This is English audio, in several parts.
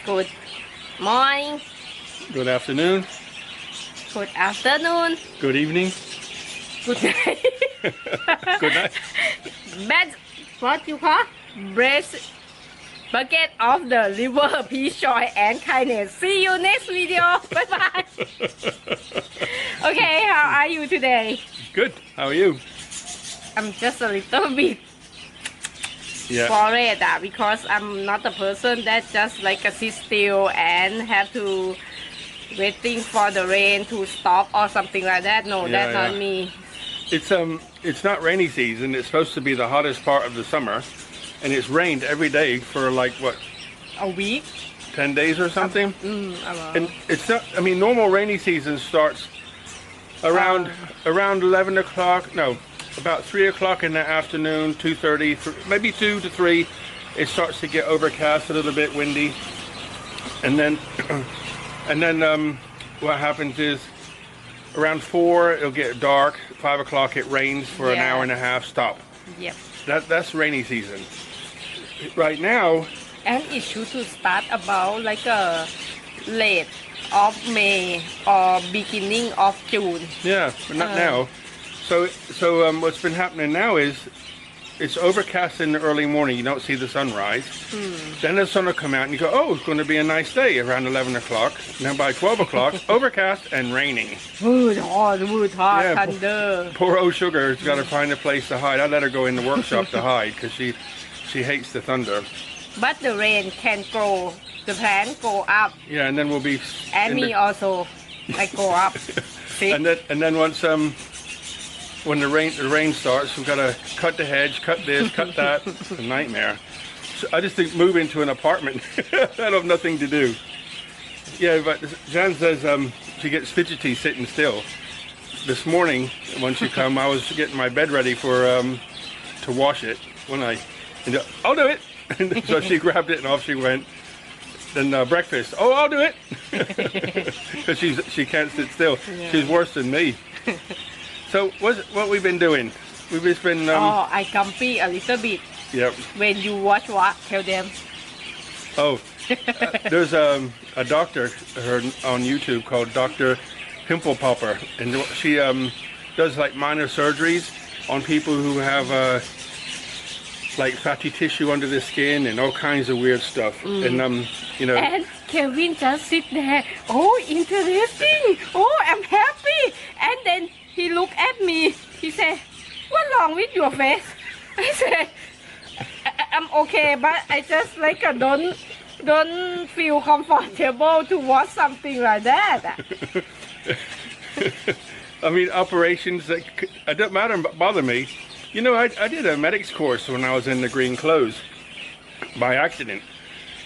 Good morning. Good afternoon. Good afternoon. Good evening. Good night. Good night. Best, what you call? Breast bucket of the river, peace, joy, and kindness. See you next video. Bye bye. Okay, how are you today? Good. How are you? I'm just a little bit Yeah. worried because I'm not a person that just like a sit still and have to waiting for the rain to stop or something like that. No, Yeah, that's yeah. not me. It's not rainy season. It's supposed to be the hottest part of the summer, and it's rained every day for like what, A week? 10 days or something. Around. And it's not. I mean, normal rainy season starts around 11 o'clock. No, about 3 o'clock in the afternoon, 2:30, maybe 2 to 3. It starts to get overcast, a little bit windy, and then what happens is around 4 it'll get dark. 5 o'clock it rains for an hour and a half. Stop. Yep. That's rainy season. Right now, And it should to start about like a late of May or beginning of June. yeah, but not now. So what's been happening now is it's overcast in the early morning. You don't see the sunrise. Then the sun will come out and you go, oh, it's going to be a nice day around 11 o'clock. Now by 12 o'clock, overcast and raining. Wood hot, Yeah, thunder. Poor old Sugar's got to find a place to hide. I let her go in the workshop to hide because she hates the thunder. But the rain can grow, the plant go up, Yeah, and then we'll be and in me the, also, I go up. See? and then once when the rain starts, we've got to cut the hedge, cut this, cut that. It's a nightmare. So I just think move into an apartment. I have nothing to do. Yeah, but Jan says she gets fidgety sitting still. This morning, when she come, I was getting my bed ready for to wash it. I'll do it. And so she grabbed it and off she went. Then breakfast. Oh, I'll do it. Because she can't sit still. Yeah. She's worse than me. So what we've been doing? We've just been. I comfy a little bit. Yep. When you watch what? Tell them. Oh, there's a doctor on YouTube called Dr. Pimple Popper, and she does like minor surgeries on people who have like fatty tissue under the skin and all kinds of weird stuff. And you know. And Kevin just sit there. Oh, interesting. Oh, I'm happy. And then he looked at me. He said, "What's wrong with your face?" I said, "I'm okay, but I just like don't feel comfortable to watch something like that." I mean, operations that it doesn't matter, bother me. You know, I did a medics course when I was in the green clothes by accident.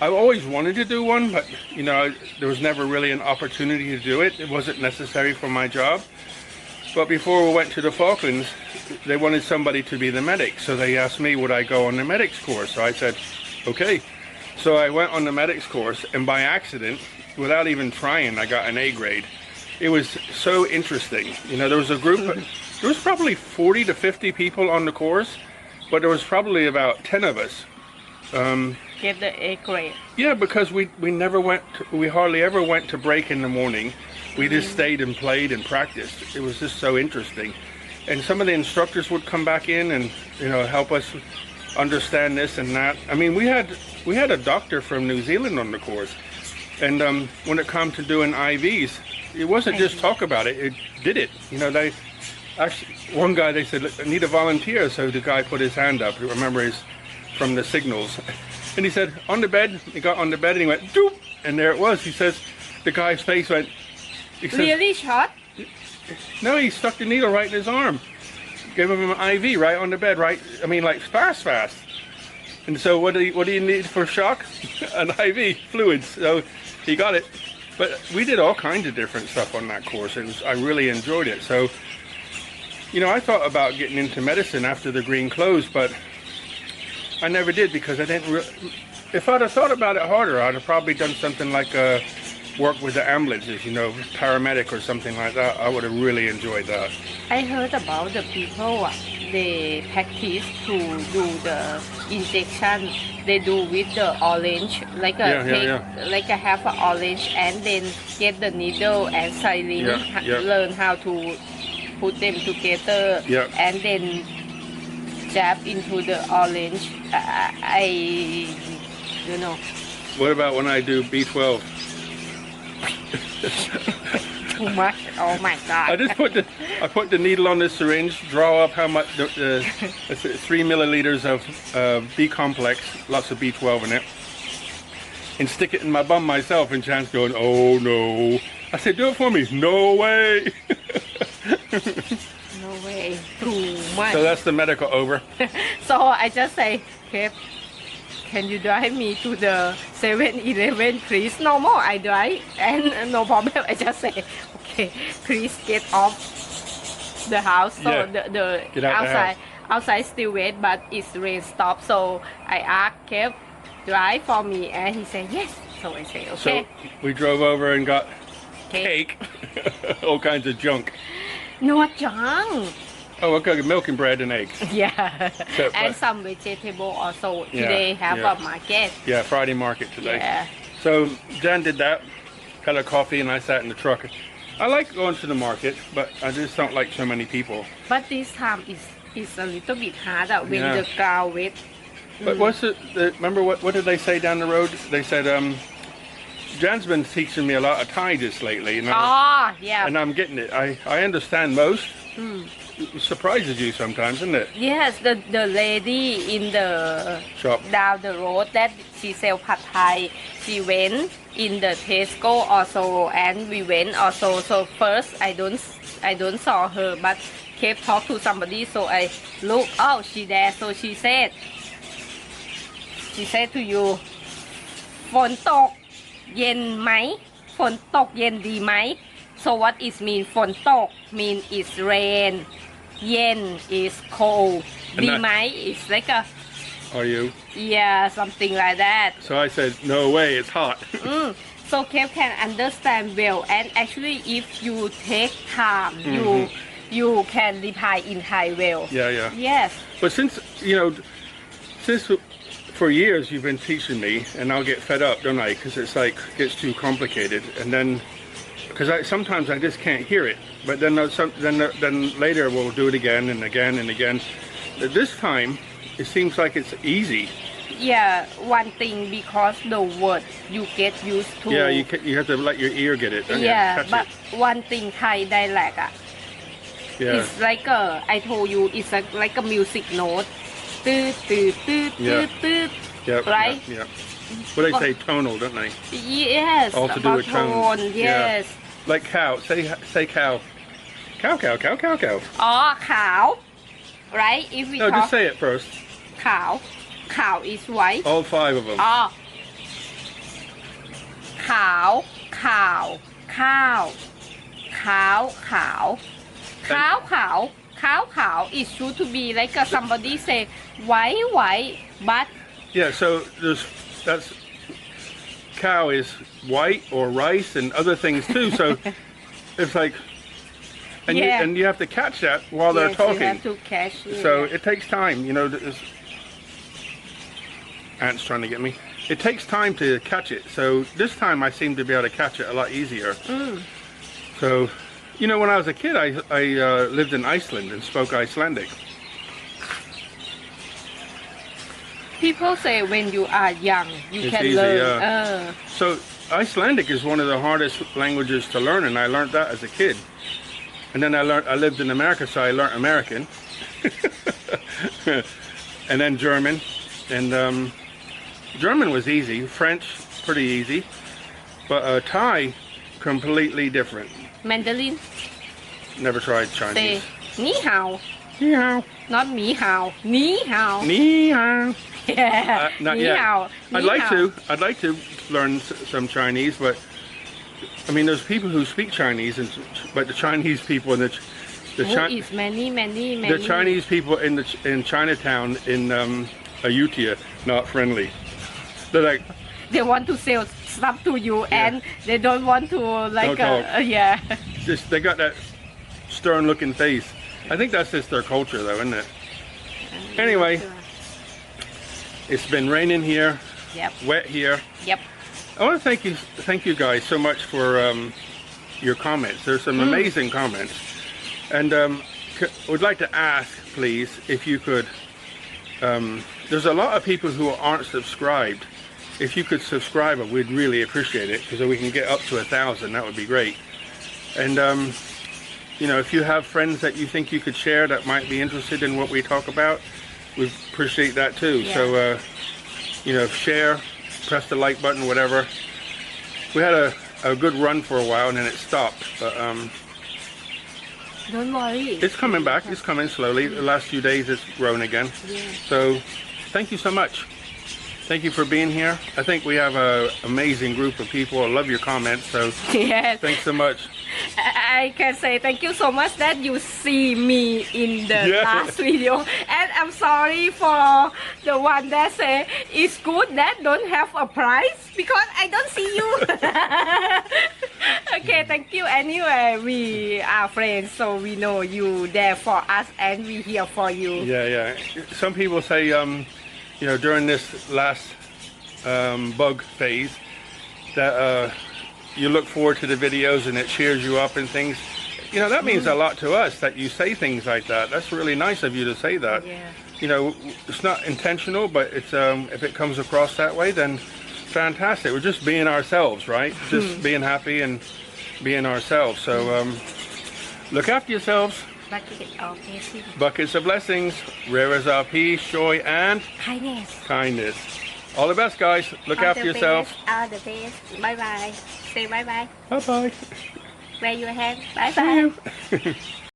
I always wanted to do one, but you know, there was never really an opportunity to do it. It wasn't necessary for my job. But before we went to the Falklands, they wanted somebody to be the medic. So they asked me, would I go on the medics course? So I said, okay. So I went on the medics course, and by accident, without even trying, I got an A grade. It was so interesting. You know, there was a group, there was probably 40 to 50 people on the course, but there was probably about 10 of us. Get the A grade. Yeah, because we hardly ever went to break in the morning. We just stayed and played and practiced. It was just so interesting. And some of the instructors would come back in and, you know, help us understand this and that. I mean, we had a doctor from New Zealand on the course. And when it comes to doing IVs, it wasn't just talk about it, it did it. You know, they actually, one guy, they said, I need a volunteer. So the guy put his hand up. Remember, he's from the signals. And he said, on the bed. He got on the bed and he went, doop, and there it was. He says, the guy's face went, he says, Really short? no, he stuck the needle right in his arm. Gave him an IV right on the bed, right? I mean, like fast. And so what do you need for shock? An IV, fluids. So he got it. But we did all kinds of different stuff on that course. I really enjoyed it. So, you know, I thought about getting into medicine after the green clothes, but I never did because I didn't. If I'd have thought about it harder, I'd have probably done something like work with the ambulances, you know, paramedic or something like that. I would have really enjoyed that. I heard about the people they practice to do the injection. They do with the orange, like a like a half an orange, and then get the needle and saline. Learn how to put them together, and then jab into the orange. You know. What about when I do B12? Too much. Oh my God. I put the needle on the syringe, draw up how much, 3 milliliters of B complex, lots of B12 in it, and stick it in my bum myself, and Chan's going, oh no. I said, do it for me. No way. No way. Too much. So that's the medical over. So I just say, Kev, can you drive me to the 7-Eleven, please? No more, I drive, and no problem. I just say, okay, please get off the house. So the outside still wet, but it's rain stop. So I asked Kev, drive for me, and he said yes. So I say, okay. So we drove over and got cake, all kinds of junk. Not junk. Oh, okay, milk and bread and eggs. Yeah, So, and some vegetable also. Today have a market. Yeah, Friday market today. Yeah. So Jan did that, got a coffee, and I sat in the truck. I like going to the market, but I just don't like so many people. But this time is a little bit harder when the ground wet. But what's it? Remember what did they say down the road? They said Jan's been teaching me a lot of Thai just lately. And and I'm getting it. I understand most. It surprises you sometimes, isn't it? Yes, the lady in the shop down the road that she sell pad Thai, she went in the Tesco also, and we went also. So first I don't saw her, but kept talk to somebody, so I look, oh, she there. So she said to you, ฝนตกเย็นไหม ฝนตกเย็นดีไหม So what is mean ฝนตก mean is rain, เย็น is cold, ดีไหม is like a Are you? Yeah, something like that. So I said, no way, it's hot. So Kev can understand well, and actually if you take time, you can reply in Thai well. Yeah. Yes. But since for years you've been teaching me, and I'll get fed up, don't I? Because it's like gets too complicated, and then because sometimes I just can't hear it. But then later we'll do it again and again and again. But this time it seems like it's easy. Yeah, one thing, because the word you get used to. Yeah, you have to let your ear get it. Yeah, but one thing Thai dialect, it's like I told you, it's like a music note. Right? Yeah. What they say, tonal, don't they? Yes. All to do with tone. Yes. Like cow. Say cow. Cow. Oh, cow. Right? If we No, just say it first. Cow. Cow is white. All 5 of them. Oh. Cow. Cow is should to be like somebody say white, but yeah. So that's cow is white or rice and other things too. So it's like, and you have to catch that while they're talking. You have to catch. So it takes time, you know. Ant's trying to get me. It takes time to catch it. So this time I seem to be able to catch it a lot easier. So. You know, when I was a kid, I lived in Iceland and spoke Icelandic. People say when you are young, you can easy, learn. So Icelandic is one of the hardest languages to learn, and I learned that as a kid. And then I lived in America, so I learned American. And then German. And German was easy. French, pretty easy. But Thai, completely different. Mandarin. Never tried Chinese. Say ni hao. Ni hao. Not mi hao. Ni hao. Ni hao. Yeah. Not ni yet. Hao. I'd like to learn some Chinese, but I mean, there's people who speak Chinese, but the Chinese people in is many. The Chinese people in Chinatown in Ayutthaya not friendly. They're like, they want to sell stuff to you, and they don't want to like they got that stern looking face. I think that's just their culture though, isn't it? Anyway, it's been raining here, Yep. wet here. Yep. I want to thank you guys so much for your comments. There's some amazing comments, and would like to ask, please, if you could. There's a lot of people who aren't subscribed. If you could subscribe, we'd really appreciate it, because we can get up to 1,000. That would be great. And you know, if you have friends that you think you could share that might be interested in what we talk about, we appreciate that too. Yeah. So you know, share, press the like button, whatever. We had a good run for a while and then it stopped, but Don't worry. it's coming back. It's coming slowly. The last few days it's grown again. Yeah. So thank you so much. Thank you for being here. I think we have an amazing group of people. I love your comments, so Yes. thanks so much. I can say thank you so much that you see me in the Yeah. last video, and I'm sorry for the one that say it's good that don't have a price because I don't see you. Okay, thank you. Anyway, we are friends, so we know you there for us, and we here for you. Yeah. Some people say, you know, during this last bug phase, that you look forward to the videos and it cheers you up and things. You know, that means a lot to us that you say things like that. That's really nice of you to say that. Yeah. You know, it's not intentional, but it's if it comes across that way, then fantastic. We're just being ourselves, right? Just being happy and being ourselves. So look after yourselves. Bucket of blessing. Buckets of blessings. Rare as our peace, joy, and Kindness. kindness. All the best, guys. Look All after the yourself. best, all the best. Bye bye. Say bye bye. Bye-bye. Where your hand. Bye bye.